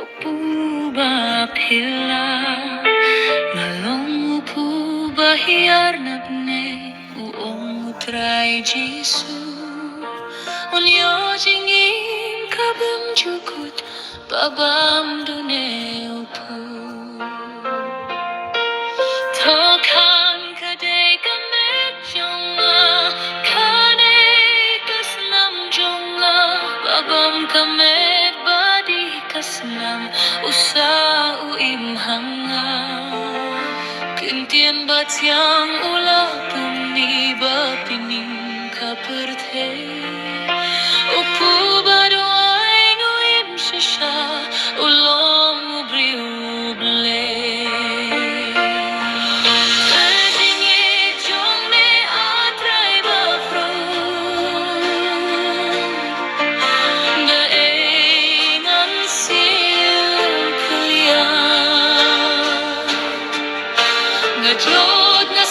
Upuba pila Ngalong upuba hiyar nabne Uong utray Jisu Unyo jingin kabam jukut Babam dune upu Tokan kadai kamet jonga Kane kasnam jonga Babam kamet badi kasnam Usa uim hanga Kintian batyang ula pumni bapining kaperte Upu badoay nguim sisha Ulong ubri uble Ngajod na